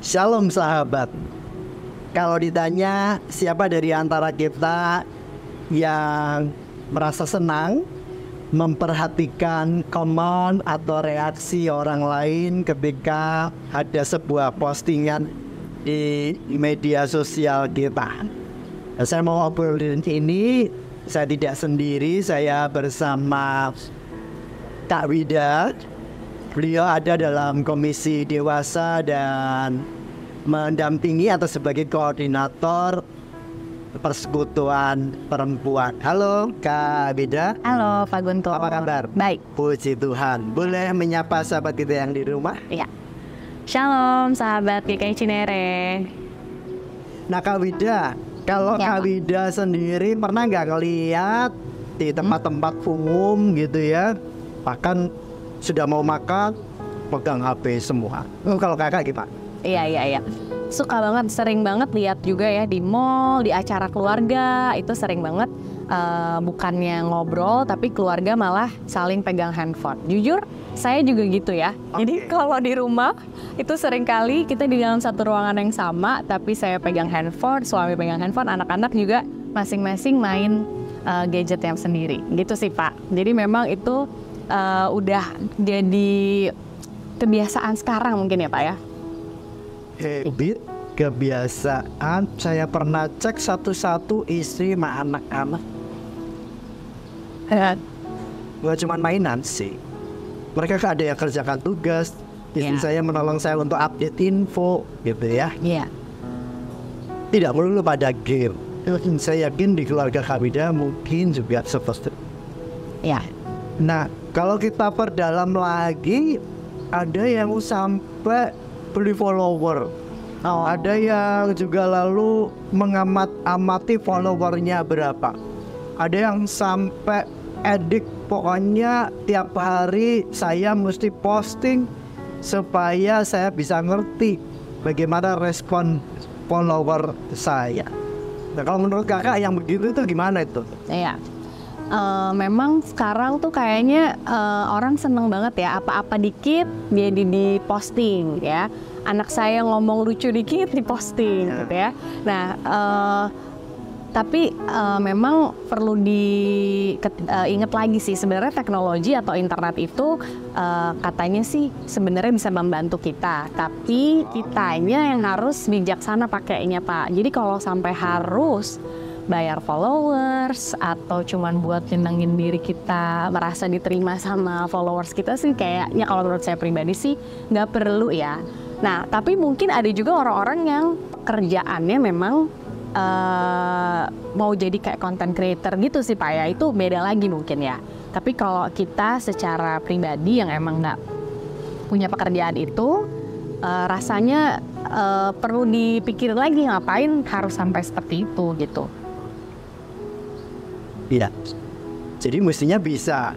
Shalom sahabat. Kalau ditanya siapa dari antara kita yang merasa senang memperhatikan komen atau reaksi orang lain ketika ada sebuah postingan di media sosial kita. Saya mau obrolin ini, saya tidak sendiri, saya bersama Kak Wida. Beliau ada dalam komisi dewasa dan mendampingi atau sebagai koordinator Persekutuan Perempuan. Halo Kak Wida. Halo Pak Guntur. Apa kabar? Baik. Puji Tuhan. Boleh menyapa sahabat kita yang di rumah? Iya. Shalom sahabat GKI Cinere. Nah Kak Wida, kalau Ya, Kak Wida sendiri pernah nggak ngeliat di tempat-tempat umum gitu ya, bahkan sudah mau makan pegang HP semua? Kalau kakak gimana? Iya. Suka banget, sering banget lihat juga ya di mall, di acara keluarga, itu sering banget bukannya ngobrol tapi keluarga malah saling pegang handphone. Jujur, saya juga gitu ya. Jadi kalau di rumah itu sering kali kita di dalam satu ruangan yang sama, tapi saya pegang handphone, suami pegang handphone, anak-anak juga masing-masing main gadget yang sendiri. Gitu sih Pak. Jadi memang itu udah jadi kebiasaan sekarang mungkin ya Pak ya. Habit, kebiasaan. Saya pernah cek satu-satu istri sama anak-anak. Bukan cuma mainan sih. Mereka kan ada yang kerjakan tugas. Istri saya menolong saya untuk update info gitu ya. Iya. Tidak melulu pada game. Saya yakin di keluarga Kak Wida mungkin juga seperti. Iya. Nah, kalau kita perdalam lagi, ada yang sampai beli follower. Ada yang juga lalu mengamati followernya berapa. Ada yang sampai edik, pokoknya tiap hari saya mesti posting supaya saya bisa ngerti bagaimana respon follower saya. Nah, kalau menurut kakak yang begitu itu gimana itu? Iya. Memang sekarang tuh kayaknya orang seneng banget ya, apa-apa dikit dia di posting ya. Anak saya ngomong lucu dikit diposting gitu ya. Nah, tapi memang perlu diingat lagi sih, sebenarnya teknologi atau internet itu katanya sih sebenarnya bisa membantu kita, tapi kitanya yang harus bijaksana pakainya Pak. Jadi kalau sampai harus bayar followers atau cuman buat nyenengin diri kita, merasa diterima sama followers kita sih kayaknya kalau menurut saya pribadi sih nggak perlu ya. Nah, tapi mungkin ada juga orang-orang yang kerjaannya memang mau jadi kayak content creator gitu sih Pak ya, itu beda lagi mungkin ya. Tapi kalau kita secara pribadi yang emang nggak punya pekerjaan itu, rasanya perlu dipikir lagi ngapain harus sampai seperti itu gitu. Iya. Jadi mestinya bisa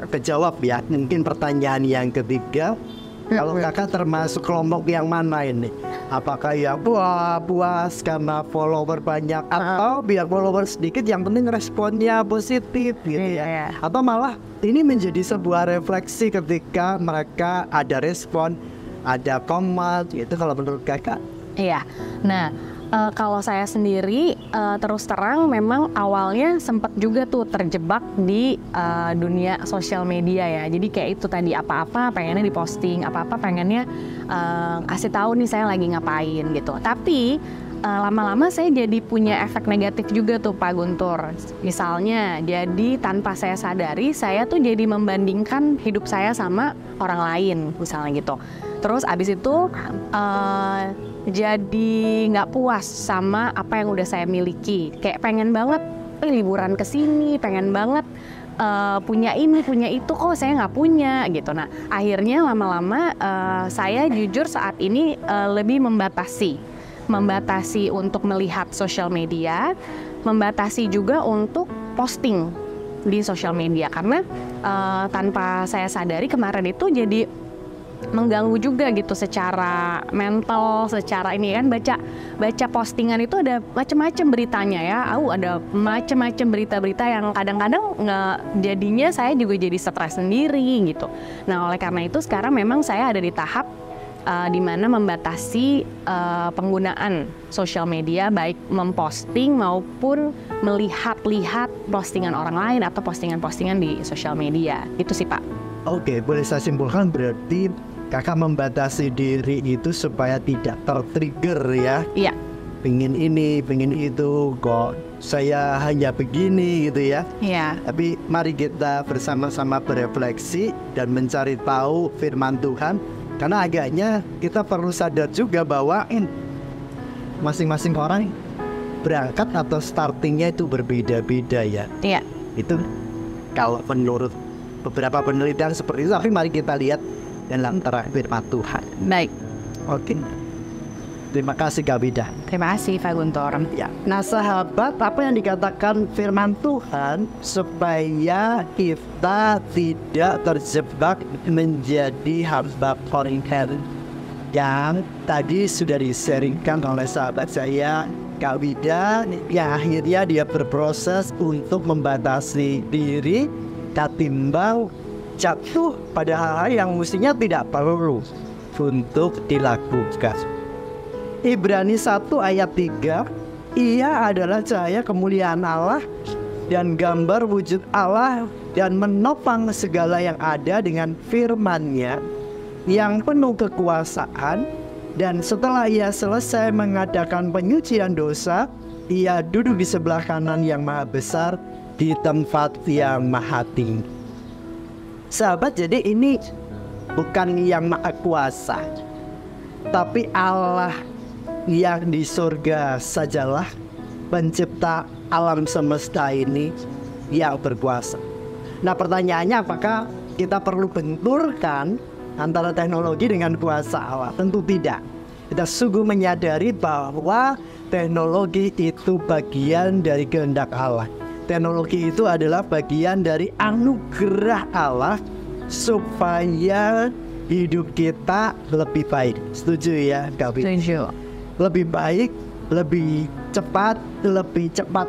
kejawab ya. Mungkin pertanyaan yang ketiga, kalau kakak termasuk kelompok yang mana ini? Apakah yang puas karena follower banyak, atau biar follower sedikit yang penting responnya positif gitu ya? Atau malah ini menjadi sebuah refleksi ketika mereka ada respon, ada komen gitu, kalau menurut kakak? Iya. Nah, kalau saya sendiri terus terang memang awalnya sempat juga tuh terjebak di dunia sosial media ya. Jadi kayak itu tadi, apa-apa pengennya diposting, apa-apa pengennya kasih tahu nih saya lagi ngapain gitu. Tapi lama-lama saya jadi punya efek negatif juga tuh Pak Guntur. Misalnya, jadi tanpa saya sadari saya tuh jadi membandingkan hidup saya sama orang lain misalnya gitu. Terus abis itu jadi nggak puas sama apa yang udah saya miliki. Kayak pengen banget liburan ke sini, pengen banget punya ini, punya itu, kok saya nggak punya gitu. Nah, akhirnya lama-lama saya jujur saat ini lebih membatasi untuk melihat sosial media, membatasi juga untuk posting di sosial media, karena tanpa saya sadari kemarin itu jadi mengganggu juga gitu secara mental, secara ini kan baca postingan itu ada macam-macam beritanya ya, ada macam-macam berita-berita yang kadang-kadang nggak, jadinya saya juga jadi stres sendiri gitu. Nah oleh karena itu sekarang memang saya ada di tahap di mana membatasi penggunaan sosial media, baik memposting maupun melihat-lihat postingan orang lain atau postingan-postingan di sosial media. Itu sih Pak. Oke, boleh saya simpulkan berarti kakak membatasi diri itu supaya tidak tertrigger ya. Iya. Pengen ini, pengen itu, kok saya hanya begini gitu ya. Iya. Tapi mari kita bersama-sama berefleksi dan mencari tahu firman Tuhan. Karena agaknya kita perlu sadar juga bahwa masing-masing orang berangkat atau startingnya itu berbeda-beda ya. Iya. Itu kalau menurut beberapa penelitian seperti itu. Tapi mari kita lihat dalam terang firman Tuhan. Baik. Oke. Terima kasih Kak Wida. Terima kasih Pak Guntur. Ya. Nah sahabat, apa yang dikatakan firman Tuhan supaya kita tidak terjebak menjadi hamba konten yang tadi sudah diseringkan oleh sahabat saya Kak Wida, yang akhirnya dia berproses untuk membatasi diri ketimbang jatuh pada hal-hal yang mestinya tidak perlu untuk dilakukan. Ibrani 1 ayat 3, ia adalah cahaya kemuliaan Allah dan gambar wujud Allah dan menopang segala yang ada dengan firman-Nya yang penuh kekuasaan, dan setelah ia selesai mengadakan penyucian dosa, ia duduk di sebelah kanan yang maha besar di tempat yang maha tinggi. Sahabat, jadi ini bukan yang maha kuasa, tapi Allah yang di surga sajalah pencipta alam semesta ini yang berkuasa. Nah pertanyaannya, apakah kita perlu benturkan antara teknologi dengan kuasa Allah? Tentu tidak. Kita sungguh menyadari bahwa teknologi itu bagian dari kehendak Allah. Teknologi itu adalah bagian dari anugerah Allah supaya hidup kita lebih baik. Setuju ya Kak Wida? Setuju. Lebih baik, lebih cepat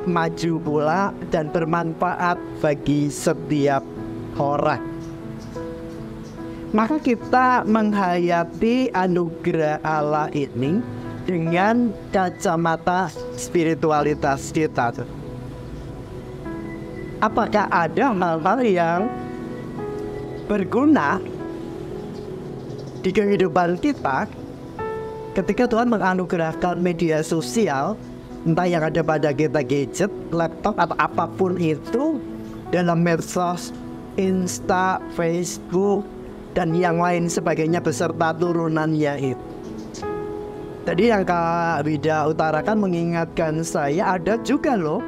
maju pula, dan bermanfaat bagi setiap orang. Maka kita menghayati anugerah Allah ini dengan kacamata spiritualitas kita. Apakah ada hal-hal yang berguna di kehidupan kita ketika Tuhan menganugerahkan media sosial, entah yang ada pada kita, gadget, laptop, atau apapun itu, dalam medsos, Insta, Facebook, dan yang lain sebagainya beserta turunannya itu. Tadi yang Kak Wida utarakan mengingatkan saya, ada juga loh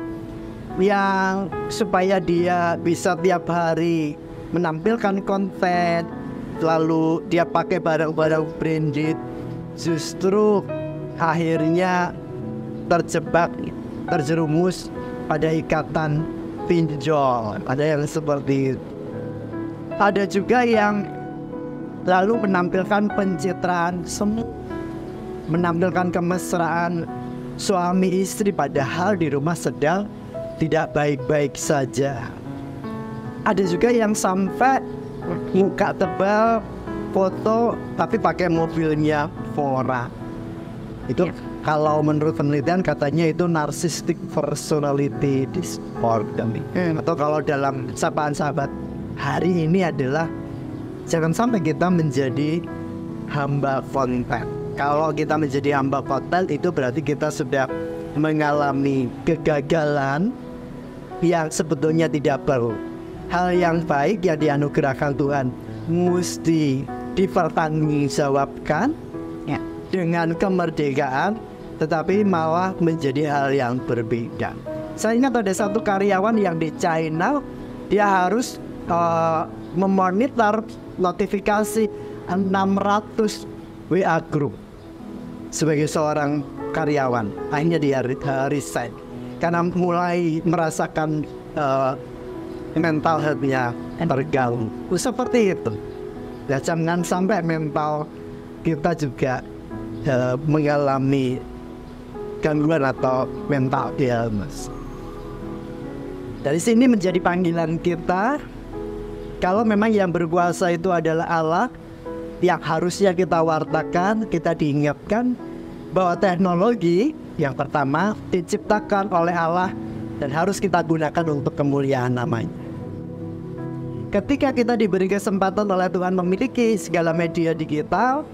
yang supaya dia bisa tiap hari menampilkan konten, lalu dia pakai barang-barang branded, justru akhirnya terjerumus pada ikatan pinjol. Ada yang seperti itu. Ada juga yang lalu menampilkan pencitraan semu, menampilkan kemesraan suami istri, padahal di rumah sedang tidak baik-baik saja. Ada juga yang sampai muka tebal, foto tapi pakai mobilnya Fora. Itu kalau menurut penelitian katanya itu narcissistic personality disorder. Atau kalau dalam sapaan sahabat hari ini adalah jangan sampai kita menjadi hamba konten. Kalau kita menjadi hamba konten itu berarti kita sudah mengalami kegagalan yang sebetulnya tidak perlu. Hal yang baik yang dianugerahkan Tuhan mesti dipertanggungjawabkan dengan kemerdekaan, tetapi malah menjadi hal yang berbeda. Saya ingat ada satu karyawan yang di China, dia harus memonitor notifikasi 600 WA group sebagai seorang karyawan. Akhirnya dia resign karena mulai merasakan mental health-nya terganggu. Seperti itu. Ya, jangan sampai mental kita juga mengalami gangguan atau mental illness. Dari sini menjadi panggilan kita, kalau memang yang berkuasa itu adalah Allah, yang harusnya kita wartakan, kita diingatkan bahwa teknologi yang pertama diciptakan oleh Allah dan harus kita gunakan untuk kemuliaan namanya. Ketika kita diberi kesempatan oleh Tuhan memiliki segala media digital,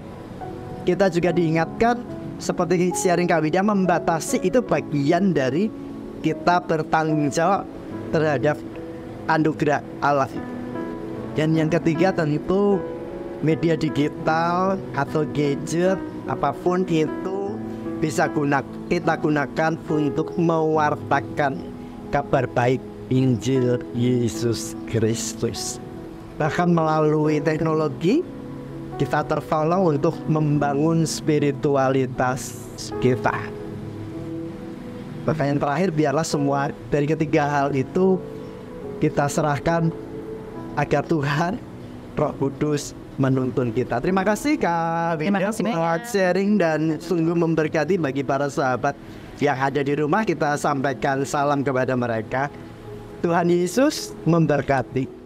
kita juga diingatkan seperti sharing Kak membatasi itu bagian dari kita bertanggung jawab terhadap anugerah Allah. Dan yang ketiga tentu media digital atau gadget apapun itu bisa kita gunakan untuk mewartakan kabar baik Injil Yesus Kristus. Bahkan melalui teknologi kita tertolong untuk membangun spiritualitas kita. Bahkan yang terakhir, biarlah semua dari ketiga hal itu kita serahkan agar Tuhan Roh Kudus menuntun kita. Terima kasih Kak Terima Winda kasih buat banyak. sharing dan sungguh memberkati bagi para sahabat yang ada di rumah. Kita sampaikan salam kepada mereka. Tuhan Yesus memberkati.